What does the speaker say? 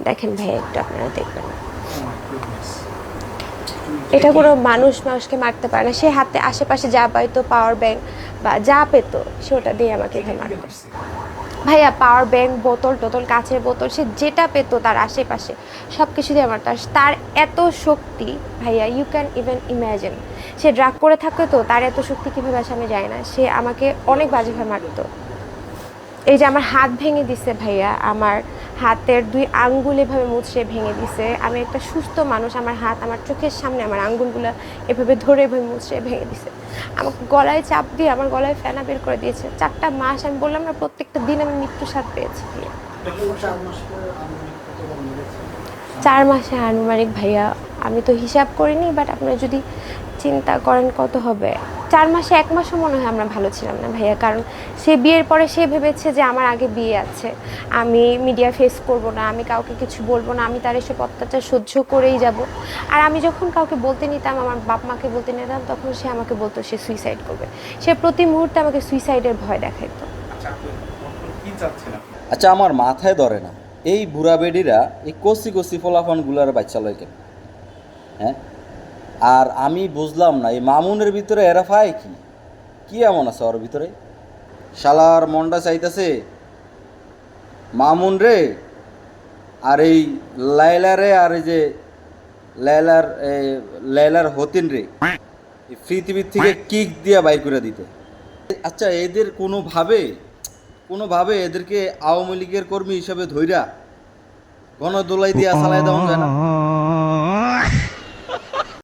দেখেন ভাই, একটু আপনারা দেখবেন, এটা কোনো মানুষকে মারতে পারে না। সে হাতে আশেপাশে যা পাইতো, পাওয়ার ব্যাংক বা যা পেতো, সে ওটা দিয়ে আমাকে এখানে মারতো। ভাইয়া পাওয়ার ব্যাংক, বোতল টোতল, কাচের বোতল, সে যেটা পেতো তার আশেপাশে সব কিছু দিয়ে মারতো। আর তার এত শক্তি ভাইয়া, ইউ ক্যান ইভেন ইম্যাজিন। সে ড্রাগ করে থাকতো, তো তার এত শক্তি কীভাবে আসে আমি জানি না। সে আমাকে অনেক বাজেভাবে মারতো। এই যে আমার হাত ভেঙে দিছে ভাইয়া, আমার হাতের 2 আঙ্গুল এভাবে মুচড়ে ভেঙে দিছে। আমি একটা সুস্থ মানুষ, আমার হাত আমার চোখের সামনে আমার আঙ্গুলগুলো এভাবে ধরে এভাবে মুচড়ে ভেঙে দিছে। আমাকে গলায় চাপ দিয়ে আমার গলায় ফেনা বের করে দিয়েছে। 4টা মাস, আমি বললাম না, প্রত্যেকটা দিন আমি মৃত্যুর স্বাদ পেয়েছি ভাইয়া। 4 মাসে আনুমানিক ভাইয়া, আমি তো হিসাব করিনি, বাট আপনারা যদি চিন্তা করেন কত হবে। 4 মাসে 1 মাসও মনে হয় আমরা ভালো ছিলাম না ভাইয়া, কারণ সে বিয়ের পরে সে ভেবেছে যে আমার আগে বিয়ে আছে, আমি মিডিয়া ফেস করব না, আমি কাউকে কিছু বলবো না, আমি তার এসব অত্যাচার সহ্য করেই যাব। আর আমি যখন কাউকে বলতে নিতাম, আমার বাপ মাকে বলতে নিতাম, তখন সে আমাকে বলতো সে সুইসাইড করবে। সে প্রতি মুহূর্তে আমাকে সুইসাইডের ভয় দেখাইতো। আচ্ছা, আমার মাথায় ধরে না এই বুড়া বেডিরা এই কচি কচি ফলাফানগুলার বাচ্চা লয় কেন? হ্যাঁ, আর আমি বুঝলাম না এই মামুনের ভিতরে এরা পায় কি, কি এমন আছে ওর ভিতরে? শালার মনটা চাইতেছে মামুন রে আর এই লাইলারে আর এই যে লাইলার লাইলার হতিন রে এই পৃথিবীর থেকে কিক দিয়া বাইর করে দিতে। আচ্ছা, এদের কোনোভাবে এদেরকে আওয়ামী লীগের কর্মী হিসাবে ধইরা গণদোলাই দিয়া চালাই দেওয়া যায় না?